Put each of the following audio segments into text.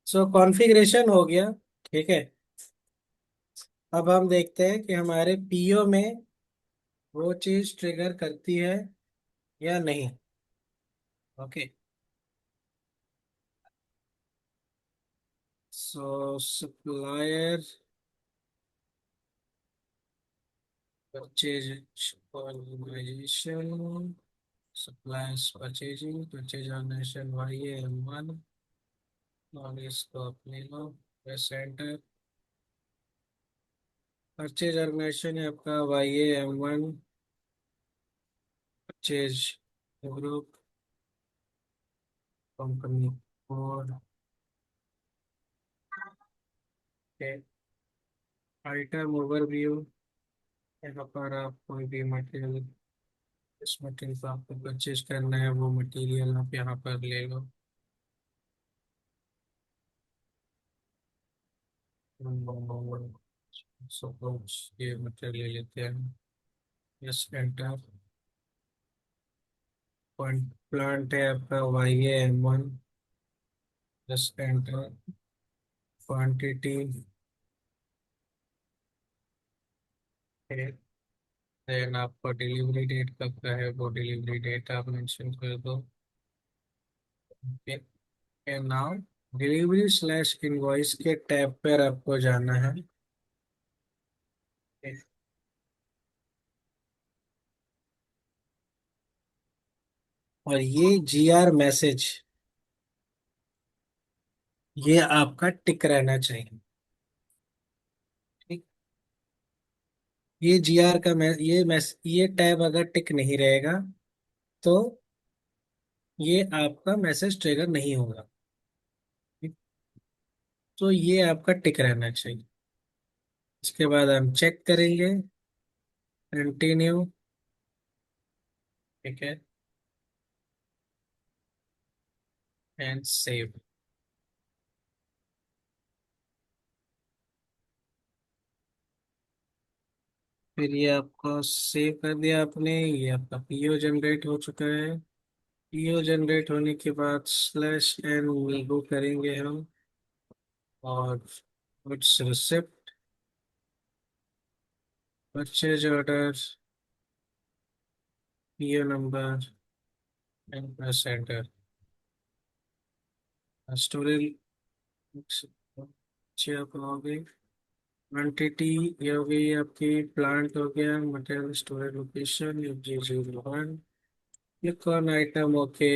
सो configuration हो गया। ठीक है। अब हम देखते हैं कि हमारे पीओ में वो चीज ट्रिगर करती है या नहीं। Okay. So supplier purchase organization, suppliers purchasing, purchase organization Y M one, और इसको अपने लो सेंटर। परचेज ऑर्गेनाइजेशन है आपका Y M one, purchase group, company code के, आइटम ओवरव्यू। यहाँ पर आप कोई भी मटेरियल, इस मटेरियल को आपको परचेज करना है, वो मटेरियल आप यहाँ पर ले लो। सपोज ये मटेरियल ले लेते हैं। Yes enter. प्लांट है आपका Y M one. Yes enter. Quantity है, देन आपको डिलीवरी डेट कब का है वो डिलीवरी डेट आप मेंशन कर दो। नाउ डिलीवरी स्लैश इनवॉइस के टैब पर आपको जाना है। और ये जीआर मैसेज, ये आपका टिक रहना चाहिए। ठीक। ये जीआर का ये टैब अगर टिक नहीं रहेगा तो ये आपका मैसेज ट्रिगर नहीं होगा। ठीक? तो ये आपका टिक रहना चाहिए। इसके बाद हम चेक करेंगे। कंटिन्यू। ठीक है। And save. फिर ये आपको सेव कर दिया आपने, ये आपका पीओ जनरेट हो चुका है। पीओ जनरेट होने के बाद स्लैश एन वीगो करेंगे हम। और goods receipt, purchase order, PO number and press enter. Storage आप क्वांटिटी, ये हो गई आपकी। प्लांट हो गया, material storage location G 01। Click on item. Okay.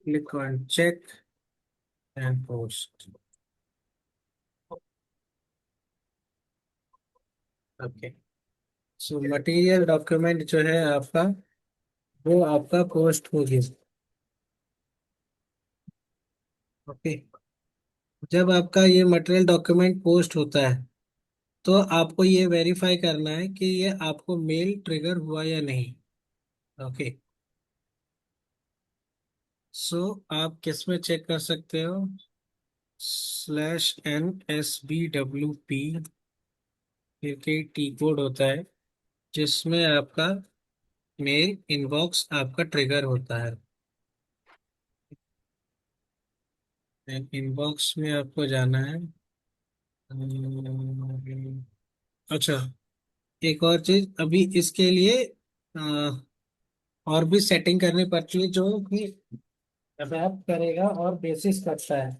Click on check and post. Okay. So material document जो है आपका, वो आपका पोस्ट हो गया। ओके। जब आपका ये मटेरियल डॉक्यूमेंट पोस्ट होता है तो आपको ये वेरीफाई करना है कि ये आपको मेल ट्रिगर हुआ या नहीं। ओके। सो आप किस में चेक कर सकते हो? /NSBWP फिर के टी कोड होता है, जिसमें आपका मेल इनबॉक्स आपका ट्रिगर होता है। इनबॉक्स में आपको जाना है। अच्छा, एक और चीज अभी इसके लिए और भी सेटिंग करनी पड़ती है, जो कि अफेक्ट करेगा और बेसिस करता है।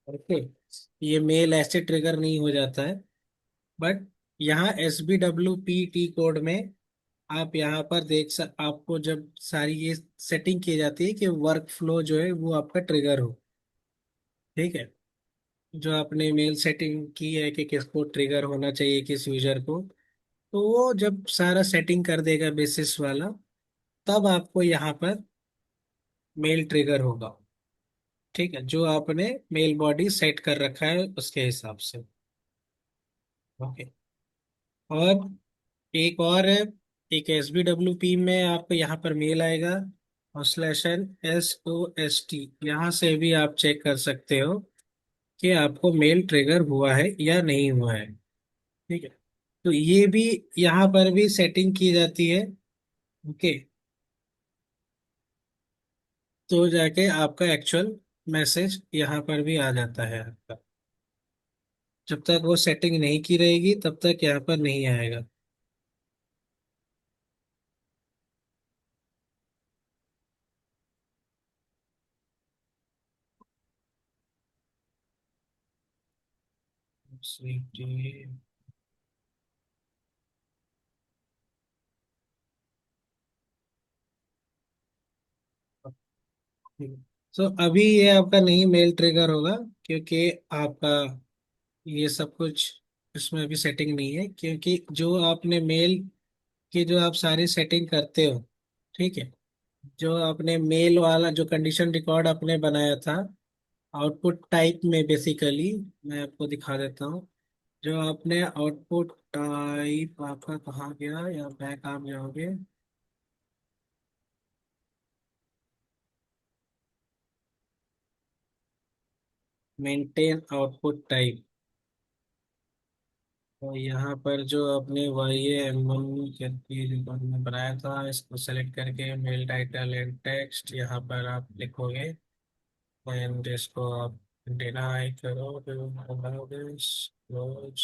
ओके। ये मेल ऐसे ट्रिगर नहीं हो जाता है। बट यहाँ SBWPT कोड में आप यहाँ पर आपको जब सारी ये सेटिंग की जाती है कि वर्क फ्लो जो है वो आपका ट्रिगर हो। ठीक है। जो आपने मेल सेटिंग की है कि किसको ट्रिगर होना चाहिए, किस यूजर को, तो वो जब सारा सेटिंग कर देगा बेसिस वाला, तब आपको यहाँ पर मेल ट्रिगर होगा। ठीक है, जो आपने मेल बॉडी सेट कर रखा है उसके हिसाब से। ओके। और एक और है, एक SBWP में आपको यहाँ पर मेल आएगा, और /SOST, यहाँ से भी आप चेक कर सकते हो कि आपको मेल ट्रिगर हुआ है या नहीं हुआ है। ठीक है। तो ये भी यहाँ पर भी सेटिंग की जाती है ओके। तो जाके आपका एक्चुअल मैसेज यहाँ पर भी आ जाता है आपका। जब तक वो सेटिंग नहीं की रहेगी तब तक यहाँ पर नहीं आएगा। तो अभी ये आपका नहीं मेल ट्रिगर होगा, क्योंकि आपका ये सब कुछ इसमें अभी सेटिंग नहीं है, क्योंकि जो आपने मेल की जो आप सारी सेटिंग करते हो, ठीक है, जो आपने मेल वाला जो कंडीशन रिकॉर्ड आपने बनाया था आउटपुट टाइप में, बेसिकली मैं आपको दिखा देता हूँ। जो आपने आउटपुट टाइप आपका कहाँ गया, या बैक आप जाओगे। Maintain output type. तो यहाँ पर जो आपने वाई एम वन करके जो आपने बनाया था, इसको सेलेक्ट करके मेल टाइटल एंड टेक्स्ट यहाँ पर आप लिखोगे, एंड इसको आप डिनाई करो, फिर बनाओगे क्लोज।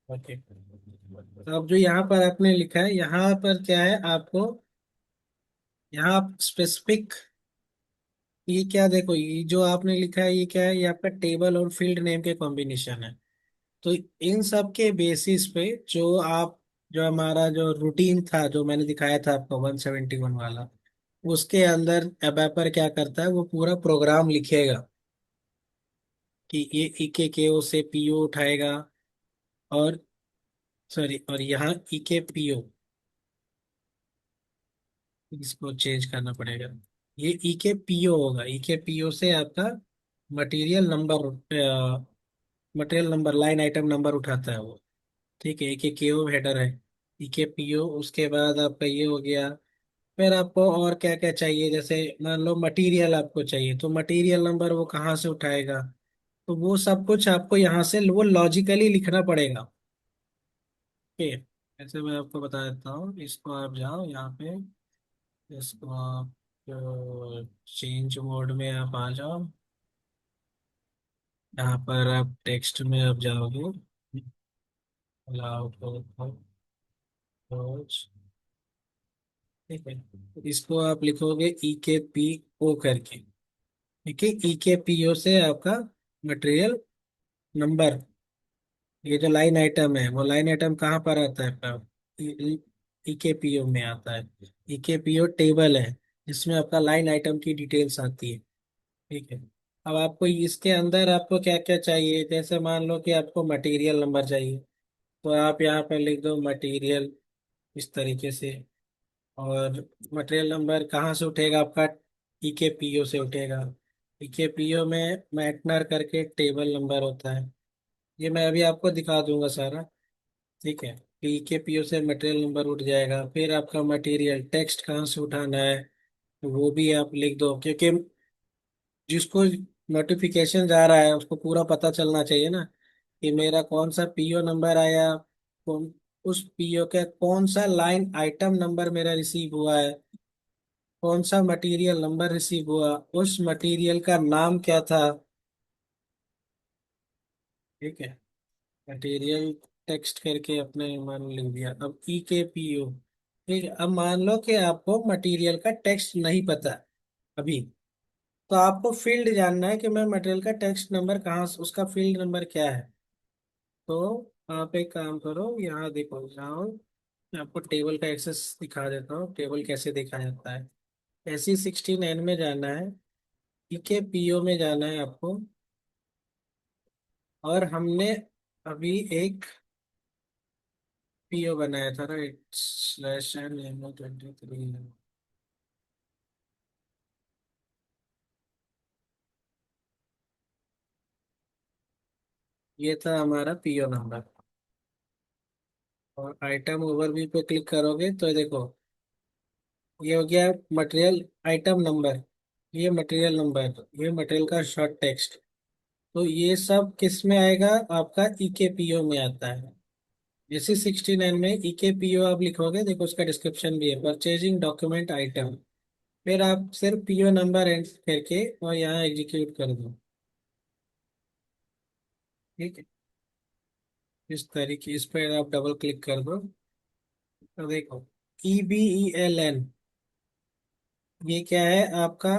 ओके। तो अब जो यहाँ पर आपने लिखा है, यहाँ पर क्या है आपको, यहाँ आप स्पेसिफिक, ये क्या देखो, ये जो आपने लिखा है ये क्या है, ये आपका टेबल और फील्ड नेम के कॉम्बिनेशन है। तो इन सब के बेसिस पे जो आप, जो हमारा जो रूटीन था जो मैंने दिखाया था आपको 171 वाला, उसके अंदर एबैपर क्या करता है, वो पूरा प्रोग्राम लिखेगा कि ये इके के ओ से पीओ उठाएगा, और सॉरी, और यहाँ इके पीओ, इसको चेंज करना पड़ेगा। ये इके पीओ होगा, इके पीओ से आपका material number, material number, line item number उठाता है वो। ठीक है, एक एक केओ हेडर है, के पीओ। उसके बाद आपका ये हो गया। फिर आपको और क्या क्या चाहिए, जैसे मान लो मटेरियल आपको चाहिए, तो मटेरियल नंबर वो कहाँ से उठाएगा, तो वो सब कुछ आपको यहाँ से वो लॉजिकली लिखना पड़ेगा। ओके। ऐसे मैं आपको बता देता हूँ, इसको आप जाओ यहाँ पे, इसको आप चेंज मोड में आप आ जाओ। यहाँ पर आप टेक्स्ट में आप जाओगे, अलाउ ठीक है, इसको आप लिखोगे ई के पी ओ करके। ठीक है, ई के पी ओ से आपका मटेरियल नंबर, ये जो लाइन आइटम है, वो लाइन आइटम कहाँ पर आता है आपका, ई के पी ओ में आता है। ई के पी ओ टेबल है, जिसमें आपका लाइन आइटम की डिटेल्स आती है। ठीक है। अब आपको इसके अंदर आपको क्या क्या चाहिए, जैसे मान लो कि आपको मटेरियल नंबर चाहिए, तो आप यहाँ पर लिख दो मटेरियल, इस तरीके से। और मटेरियल नंबर कहाँ से उठेगा आपका, पीके पीओ से उठेगा। पीके पीओ में मैटनर करके टेबल नंबर होता है, ये मैं अभी आपको दिखा दूंगा सारा। ठीक है, पीके पीओ से मटेरियल नंबर उठ जाएगा। फिर आपका मटेरियल टेक्स्ट कहाँ से उठाना है, वो भी आप लिख दो, क्योंकि जिसको नोटिफिकेशन जा रहा है उसको पूरा पता चलना चाहिए ना, कि मेरा कौन सा पीओ नंबर आया, कौन, उस पीओ का कौन सा लाइन आइटम नंबर मेरा रिसीव हुआ है, कौन सा मटेरियल नंबर रिसीव हुआ, उस मटेरियल का नाम क्या था। ठीक है, मटेरियल टेक्स्ट करके अपने मान लिख दिया। अब ई के पी ओ। ठीक है, अब मान लो कि आपको मटेरियल का टेक्स्ट नहीं पता अभी, तो आपको फील्ड जानना है कि मैं मटेरियल का टेक्स्ट नंबर कहाँ से, उसका फील्ड नंबर क्या है। तो आप एक काम करो, यहाँ देखो जाओ, मैं आपको टेबल का एक्सेस दिखा देता हूँ, टेबल कैसे देखा जाता है। एसी 16N में जाना है, पीके पीओ में जाना है आपको, और हमने अभी एक पीओ बनाया था, राइट, /M23। ये था हमारा पीओ नंबर। और आइटम ओवरव्यू पे क्लिक करोगे तो देखो, ये हो गया मटेरियल आइटम नंबर, ये मटेरियल नंबर, ये मटेरियल का शॉर्ट टेक्स्ट। तो ये सब किस में आएगा, आपका ईके पीओ में आता है। AC 69 में EKPO आप लिखोगे, देखो उसका डिस्क्रिप्शन भी है, परचेजिंग डॉक्यूमेंट आइटम। फिर आप सिर्फ PO नंबर एंटर करके और यहाँ एग्जीक्यूट कर दो। ठीक है, इस तरीके इस पर आप डबल क्लिक कर दो तो देखो EBELN, ये क्या है आपका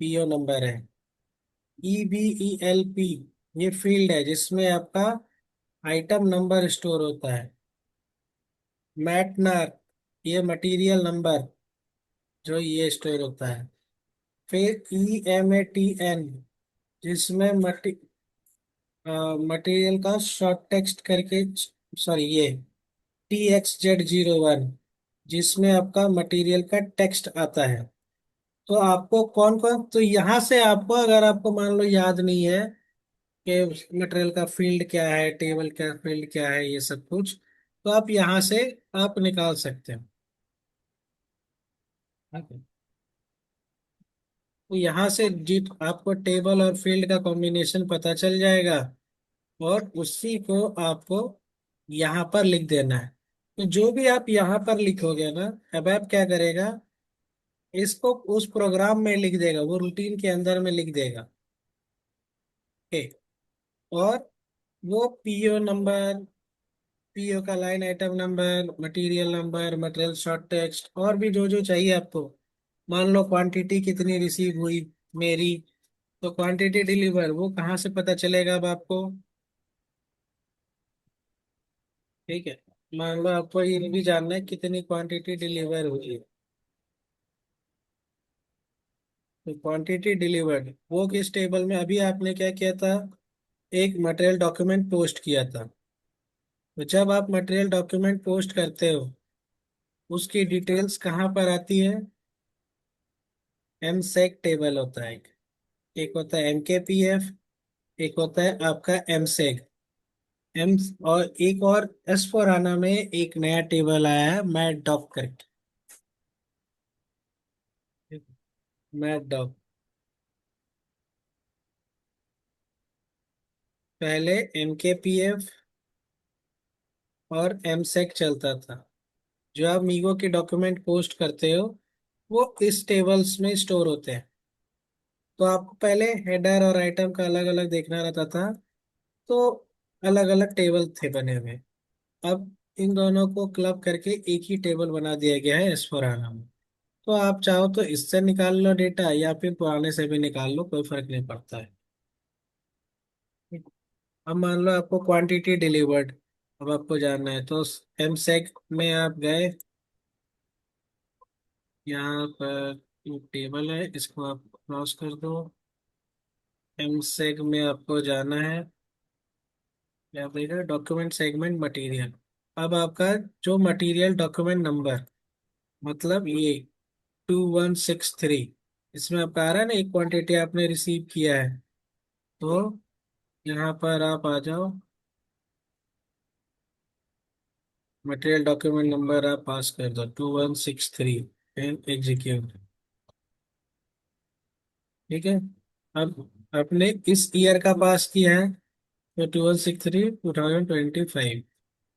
PO नंबर है। EBELP, ये फील्ड है जिसमें आपका आइटम नंबर स्टोर होता है। मैटनर, ये मटेरियल नंबर जो ये स्टोर होता है। फिर EMATN, जिसमें मटेरियल का शॉर्ट टेक्स्ट करके, सॉरी ये TXZ01, जिसमें आपका मटेरियल का टेक्स्ट आता है। तो आपको कौन कौन, तो यहाँ से आपको, अगर आपको मान लो याद नहीं है कि मटेरियल का फील्ड क्या है, टेबल का फील्ड क्या है, ये सब कुछ, तो आप यहाँ से आप निकाल सकते हो। Okay. तो यहाँ से जित आपको टेबल और फील्ड का कॉम्बिनेशन पता चल जाएगा, और उसी को आपको यहाँ पर लिख देना है। तो जो भी आप यहाँ पर लिखोगे ना, अब आप क्या करेगा, इसको उस प्रोग्राम में लिख देगा, वो रूटीन के अंदर में लिख देगा। ओके। और वो PO नंबर, PO का line item number, material number, material short text, और भी जो जो चाहिए आपको, मान लो क्वांटिटी कितनी रिसीव हुई मेरी, तो क्वांटिटी डिलीवर वो कहाँ से पता चलेगा अब आपको। ठीक है, मान लो आपको ये भी जानना है कितनी क्वांटिटी डिलीवर हुई है, तो क्वांटिटी डिलीवर्ड वो किस टेबल में, अभी आपने क्या किया था, एक मटेरियल डॉक्यूमेंट पोस्ट किया था। तो जब आप मटेरियल डॉक्यूमेंट पोस्ट करते हो, उसकी डिटेल्स कहाँ पर आती है, MSEC टेबल होता है एक होता है MKPF, एक होता है आपका MSEC एम, और एक और S4HANA में एक नया टेबल आया है मैट डॉक करके। मैट डॉक, पहले MKPF और MSEC चलता था। जो आप मीगो के डॉक्यूमेंट पोस्ट करते हो, वो इस टेबल्स में स्टोर होते हैं। तो आपको पहले हेडर और आइटम का अलग अलग देखना रहता था, तो अलग अलग टेबल थे बने हुए। अब इन दोनों को क्लब करके एक ही टेबल बना दिया गया है एस्फोराना में। तो आप चाहो तो इससे निकाल लो डेटा, या फिर पुराने से भी निकाल लो, कोई फर्क नहीं पड़ता है। अब मान लो आपको क्वांटिटी डिलीवर्ड, अब आपको जानना है, तो MSEC में आप गए, यहाँ पर टेबल है, इसको आप क्रॉस कर दो। MSEC में आपको जाना है, क्या देगा, डॉक्यूमेंट सेगमेंट मटेरियल। अब आपका जो मटेरियल डॉक्यूमेंट नंबर, मतलब ये 2163, इसमें आपका आ रहा है ना, एक क्वांटिटी आपने रिसीव किया है। तो यहाँ पर आप आ जाओ, मटेरियल डॉक्यूमेंट नंबर आप पास कर दो 2163 एंड एग्जीक्यूट। ठीक है, अब आपने इस ईयर का पास किया है, तो 2163 2025।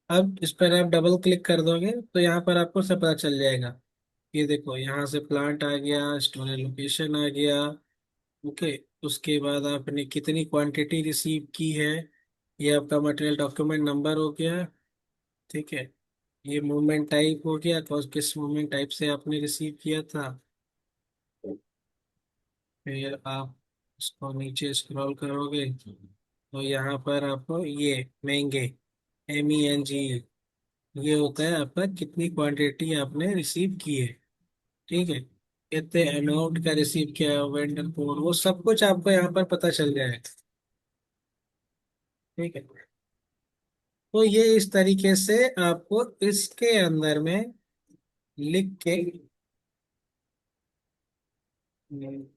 अब इस पर आप डबल क्लिक कर दोगे तो यहाँ पर आपको सब पता चल जाएगा। ये देखो, यहाँ से प्लांट आ गया, स्टोरेज लोकेशन आ गया। ओके, उसके बाद आपने कितनी क्वांटिटी रिसीव की है, ये आपका मटेरियल डॉक्यूमेंट नंबर हो गया। ठीक है, ये मूवमेंट टाइप हो गया, कौन किस मूवमेंट टाइप से आपने रिसीव किया था। फिर आप इसको नीचे स्क्रॉल करोगे तो यहाँ पर आपको ये महंगे, MENG, ये होता है आपका कितनी क्वांटिटी आपने रिसीव की है। ठीक है, कितने अमाउंट का रिसीव किया है, वेंडर कोड, वो सब कुछ आपको यहाँ पर पता चल जाएगा। ठीक है, तो ये इस तरीके से आपको इसके अंदर में लिख के,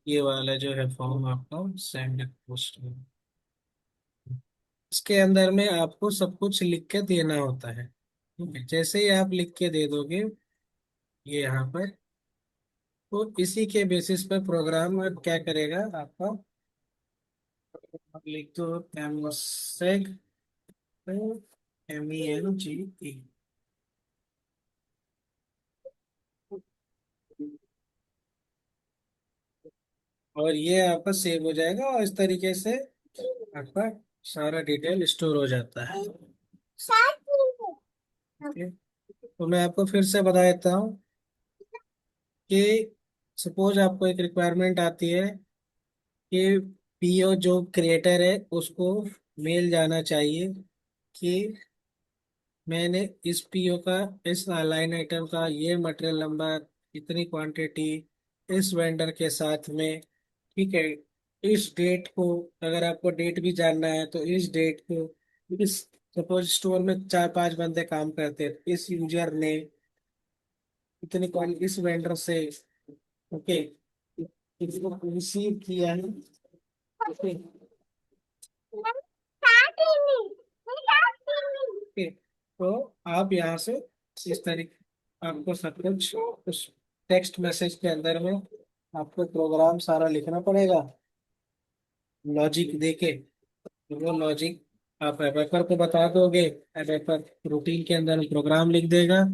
ये वाला जो है फॉर्म आपका सेंड पोस्ट में, इसके अंदर में आपको सब कुछ लिख के देना होता है। ठीक है, जैसे ही आप लिख के दे दोगे ये यहाँ पर, तो इसी के बेसिस पर प्रोग्राम क्या करेगा आपका, आप लिख दो MSEC, MELGE। और ये आपका सेव हो जाएगा और इस तरीके से आपका सारा डिटेल स्टोर हो जाता है। ओके। तो मैं आपको फिर से बता देता हूँ कि सपोज आपको एक रिक्वायरमेंट आती है कि पीओ जो क्रिएटर है उसको मेल जाना चाहिए कि मैंने इस पीओ का, इस लाइन आइटम का ये मटेरियल नंबर, इतनी क्वांटिटी, इस वेंडर के साथ में, ठीक है, इस डेट को, अगर आपको डेट भी जानना है तो इस डेट को, इस सपोज स्टोर में 4-5 बंदे काम करते हैं, इस यूजर ने इतनी इस वेंडर से, ओके, इसको रिसीव किया है। ओके। ओके। तो आप यहाँ से इस तरीके आपको सब कुछ उस टेक्स्ट मैसेज के अंदर में आपको प्रोग्राम सारा लिखना पड़ेगा, लॉजिक देके। तो वो लॉजिक आप एवेपर को बता दोगे, एवेपर रूटीन के अंदर प्रोग्राम लिख देगा,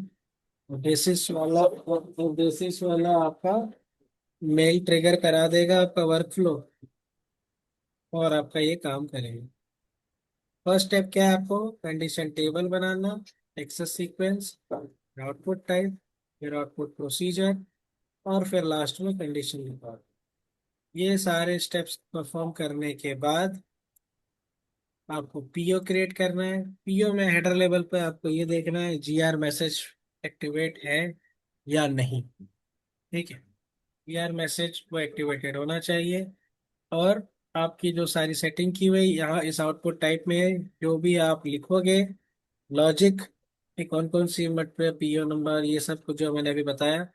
बेसिस वाला आपका मेल ट्रिगर करा देगा आपका वर्कफ्लो, और आपका ये काम करेगा। फर्स्ट स्टेप क्या है, आपको कंडीशन टेबल बनाना, एक्सेस सीक्वेंस, आउटपुट टाइप, फिर आउटपुट प्रोसीजर, और फिर लास्ट में कंडीशन रिकॉर्ड। ये सारे स्टेप्स परफॉर्म करने के बाद आपको पीओ क्रिएट करना है। पीओ में हेडर लेवल पे आपको ये देखना है जीआर मैसेज एक्टिवेट है या नहीं। ठीक है, जीआर मैसेज वो एक्टिवेटेड होना चाहिए। और आपकी जो सारी सेटिंग की हुई यहाँ इस आउटपुट टाइप में जो भी आप लिखोगे लॉजिक, कौन कौन सी मट पे पीओ नंबर, ये सब कुछ जो मैंने अभी बताया,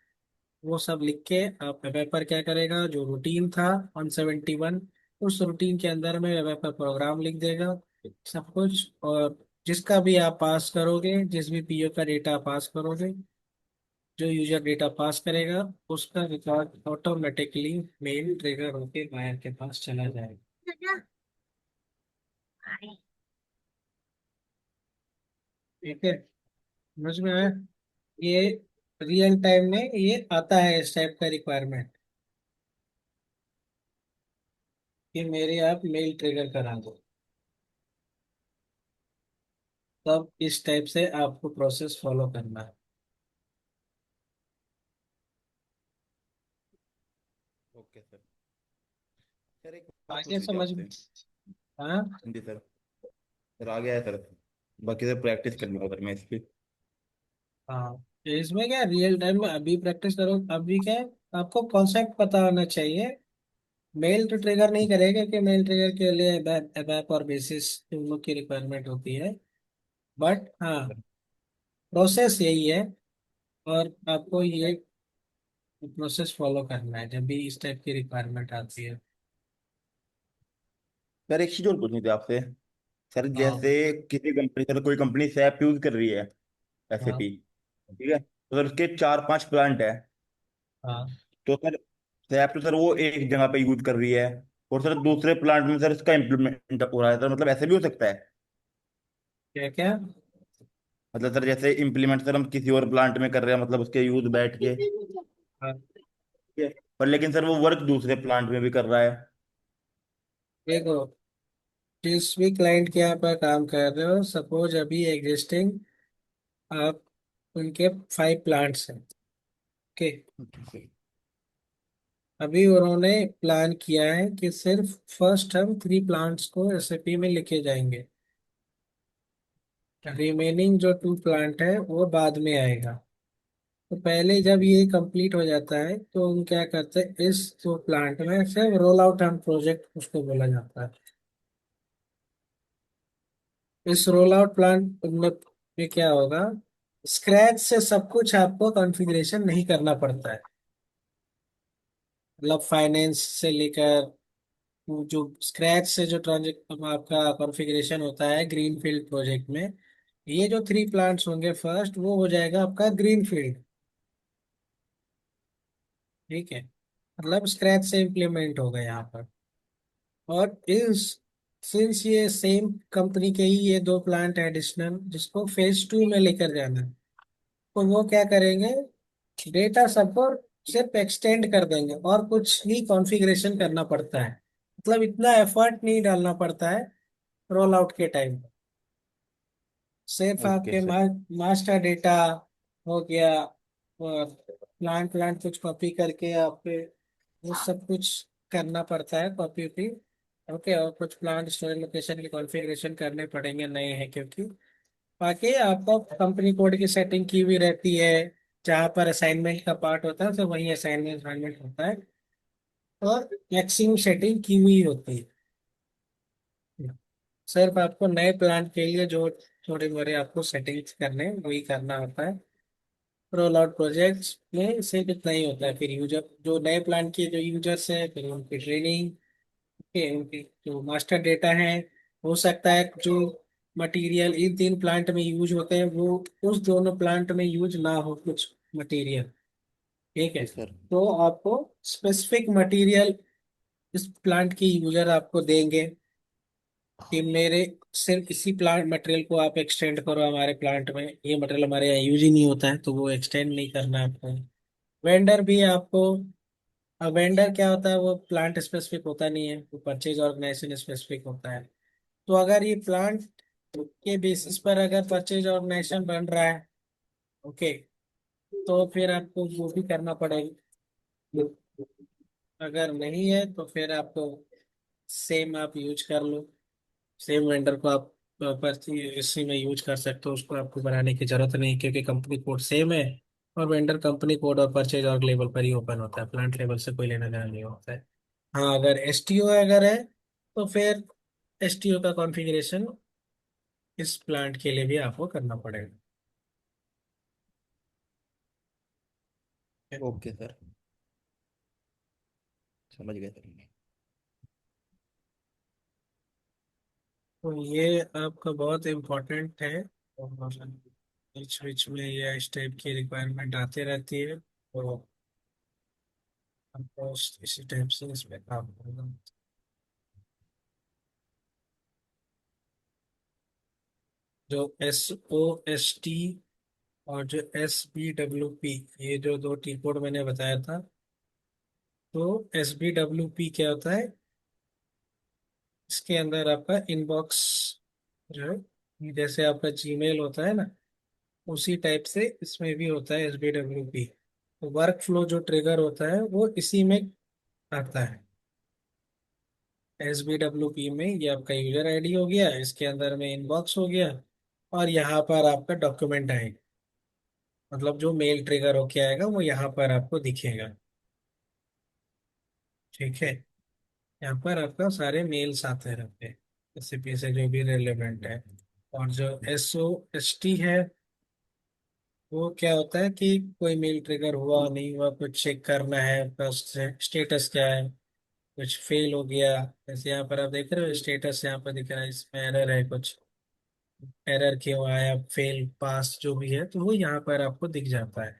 वो सब लिख के आप वेब क्या करेगा, जो रूटीन था 171, उस रूटीन के अंदर में वेब प्रोग्राम लिख देगा सब कुछ। और जिसका भी आप पास करोगे, जिस भी पीओ का डेटा पास करोगे, जो यूजर डेटा पास करेगा उसका रिकॉर्ड ऑटोमेटिकली मेल ट्रिगर होके बायर के पास चला जाएगा। ठीक है, समझ में आया? ये रियल टाइम में ये आता है इस टाइप का रिक्वायरमेंट कि मेरे आप मेल ट्रिगर करा दो, तब इस टाइप से आपको प्रोसेस फॉलो करना है। Okay sir. सर एक बात आगे पूछनी थी समझ में? आपसे। हाँ। जी सर। सर आ गया है सर। बाकी सर प्रैक्टिस करनी होगा सर मैं इसकी। हाँ, तो इसमें क्या रियल टाइम में अभी प्रैक्टिस करो, अभी क्या है, आपको कॉन्सेप्ट पता होना चाहिए। मेल तो ट्रिगर नहीं करेगा कि मेल ट्रिगर के लिए एबैप और बेसिस इन लोग की रिक्वायरमेंट होती है, बट हाँ, प्रोसेस यही है। और आपको ये प्रोसेस फॉलो करना है जब भी इस टाइप की रिक्वायरमेंट आती है। सर एक चीज और पूछनी थी आपसे। सर हाँ। जैसे किसी कंपनी, सर कोई कंपनी सैप यूज कर रही है, हाँ। एसएपी, ठीक है, तो सर उसके 4-5 प्लांट है। हाँ। तो सर सैप तो सर वो एक जगह पे यूज कर रही है, और सर दूसरे प्लांट में सर इसका इम्प्लीमेंट हो रहा है, सर मतलब ऐसे भी हो सकता है। क्या क्या? मतलब सर जैसे इम्प्लीमेंट सर हम किसी और प्लांट में कर रहे हैं, मतलब उसके यूज बैठ के, हाँ। ठीक है, पर लेकिन सर वो वर्क दूसरे प्लांट में भी कर रहा है। देखो, जिस भी क्लाइंट के यहाँ पर काम कर रहे हो, सपोज अभी एग्जिस्टिंग आप उनके 5 प्लांट्स हैं। ओके। अभी उन्होंने प्लान किया है कि सिर्फ फर्स्ट हम 3 प्लांट्स को एसएपी में लेके जाएंगे, रिमेनिंग जो 2 प्लांट है वो बाद में आएगा। तो पहले जब ये कंप्लीट हो जाता है तो हम क्या करते हैं, इस 2 प्लांट में सिर्फ रोल आउट एंड प्रोजेक्ट उसको बोला जाता है। इस रोल आउट प्लान में क्या होगा, स्क्रैच से सब कुछ आपको कॉन्फ़िगरेशन नहीं करना पड़ता है। मतलब फाइनेंस से लेकर वो जो स्क्रैच से जो ट्रांजेक्ट आपका कॉन्फ़िगरेशन होता है ग्रीन फील्ड प्रोजेक्ट में, ये जो 3 प्लांट्स होंगे फर्स्ट, वो हो जाएगा आपका ग्रीन फील्ड। ठीक है, मतलब स्क्रैच से इम्प्लीमेंट होगा यहाँ पर। और इस सिंस ये सेम कंपनी के ही ये दो प्लांट एडिशनल जिसको फेज 2 में लेकर जाना है, तो वो क्या करेंगे, डेटा सबको सिर्फ एक्सटेंड कर देंगे और कुछ ही कॉन्फ़िगरेशन करना पड़ता है। मतलब इतना एफर्ट नहीं डालना पड़ता है रोल आउट के टाइम। सिर्फ ओके आपके सर। मास्टर डेटा हो गया, और प्लांट प्लांट कुछ कॉपी करके आपके वो सब कुछ करना पड़ता है, कॉपी वॉपी। ओके, और कुछ प्लांट स्टोरेज लोकेशन के कॉन्फ़िगरेशन करने पड़ेंगे, नए हैं क्योंकि। बाकी आपको कंपनी कोड की सेटिंग की हुई रहती है, जहाँ पर असाइनमेंट का पार्ट होता है तो वही असाइनमेंट असाइनमेंट होता है, और मैक्सिमम सेटिंग की हुई होती है। सिर्फ आपको नए प्लांट के लिए जो थोड़े मोरे आपको सेटिंग्स करने हैं, वही करना होता है। रोल आउट प्रोजेक्ट्स में सिर्फ इतना ही होता है। फिर यूजर जो नए प्लान के जो यूजर्स हैं, फिर उनकी ट्रेनिंग के, उनकी जो मास्टर डेटा है, हो सकता है जो मटेरियल इन 3 प्लांट में यूज होते हैं वो उस दोनों प्लांट में यूज ना हो कुछ मटेरियल। ठीक है, ओके सर। तो आपको स्पेसिफिक मटेरियल इस प्लांट के यूजर आपको देंगे कि मेरे सिर्फ इसी प्लांट मटेरियल को आप एक्सटेंड करो हमारे प्लांट में, ये मटेरियल हमारे यहाँ यूज ही नहीं होता है तो वो एक्सटेंड नहीं करना है आपको। वेंडर भी आपको, अब वेंडर क्या होता है, वो प्लांट स्पेसिफिक होता नहीं है, वो परचेज ऑर्गेनाइजेशन स्पेसिफिक होता है। तो अगर ये प्लांट के बेसिस पर अगर परचेज ऑर्गेनाइजेशन बन रहा है, ओके, तो फिर आपको वो भी करना पड़ेगा। अगर नहीं है तो फिर आपको सेम आप यूज कर लो, सेम वेंडर को आप पर्ची इसी में यूज कर सकते हो, उसको आपको बनाने की जरूरत नहीं क्योंकि कंपनी कोड सेम है। और वेंडर कंपनी कोड और परचेज और लेवल पर ही ओपन होता है, प्लांट लेवल से कोई लेना देना नहीं होता है। हाँ, अगर एसटीओ अगर है तो फिर एसटीओ का कॉन्फ़िगरेशन इस प्लांट के लिए भी आपको करना पड़ेगा। ओके सर, समझ गए सर। तो ये आपका बहुत इम्पोर्टेंट है, और बीच बीच में ये इस टाइप की रिक्वायरमेंट आती रहती है, तो आपको इसी टाइप से इस पे काम करना। जो SOST और जो SBWP, ये जो दो टी कोड मैंने बताया था, तो SBWP क्या होता है, इसके अंदर आपका इनबॉक्स जो है, जैसे आपका जीमेल होता है ना, उसी टाइप से इसमें भी होता है SBWP। तो वर्क फ्लो जो ट्रिगर होता है वो इसी में आता है। SBWP में ये आपका यूजर आईडी हो गया, इसके अंदर में इनबॉक्स हो गया, और यहाँ पर आपका डॉक्यूमेंट आएगा। मतलब जो मेल ट्रिगर होके आएगा वो यहाँ पर आपको दिखेगा। ठीक है, यहाँ पर आपका सारे मेल्स आते रहते हैं रेसिपी से जो भी रेलेवेंट है। और जो SOST है, वो क्या होता है कि कोई मेल ट्रिगर हुआ नहीं हुआ कुछ चेक करना है, बस स्टेटस क्या है, कुछ फेल हो गया, जैसे यहाँ पर आप देख रहे हो स्टेटस यहाँ पर दिख रहा है, इसमें एरर है, कुछ एरर क्यों आया, फेल पास जो भी है तो वो यहाँ पर आपको दिख जाता है।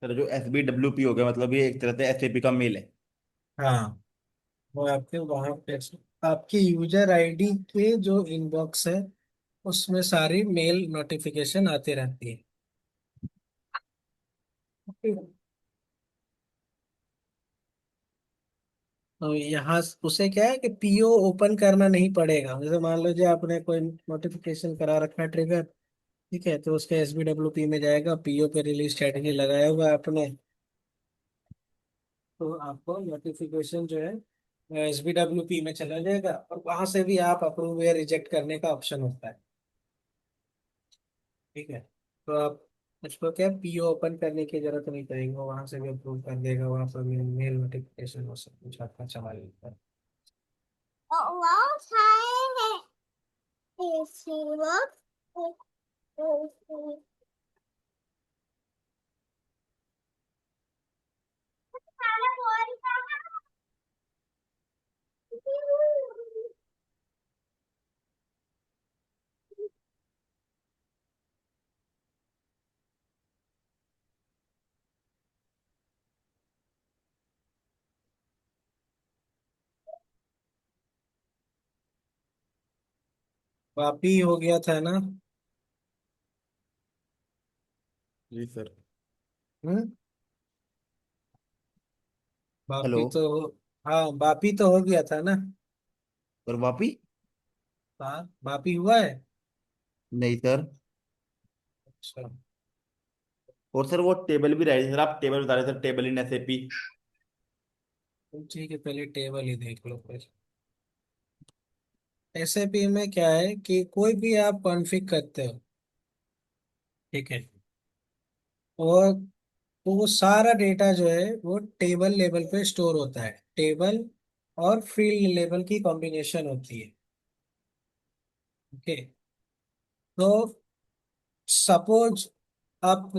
सर जो SBWP हो गया मतलब ये एक तरह से SAP का मेल है। हाँ, वो आपके वहाँ पे आपके यूजर आईडी के जो इनबॉक्स है उसमें सारी मेल नोटिफिकेशन आती रहती है। तो यहाँ उसे क्या है कि पीओ ओपन करना नहीं पड़ेगा। जैसे मान लो जो आपने कोई नोटिफिकेशन करा रखा है ट्रिगर, ठीक है, तो उसके SBWP में जाएगा, पीओ पे रिलीज स्ट्रेटजी लगाया हुआ है आपने, तो आपको नोटिफिकेशन जो है SBWP में चला जाएगा, और वहां से भी आप अप्रूव या रिजेक्ट करने का ऑप्शन होता है। ठीक है, तो आप मुझको क्या पीओ ओपन करने की जरूरत नहीं पड़ेगी, वो वहां से भी अप्रूव कर देगा, वहां पर भी मेल नोटिफिकेशन वो सब कुछ आपका चला जाता है। वापी हो गया था ना। जी सर। हम्म। हेलो। वापी तो, हाँ वापी तो हो गया था ना। और वापी? हाँ वापी हुआ है। नहीं सर। अच्छा। और सर वो टेबल भी रहे सर, आप टेबल बता रहे सर, टेबल इन एसएपी। तो ठीक है, पहले टेबल ही देख लो फिर। एसएपी में क्या है कि कोई भी आप कॉन्फ़िग करते हो, ठीक है, और तो वो सारा डेटा जो है वो टेबल लेवल पे स्टोर होता है। टेबल और फील्ड लेवल की कॉम्बिनेशन होती है। ओके। तो सपोज आप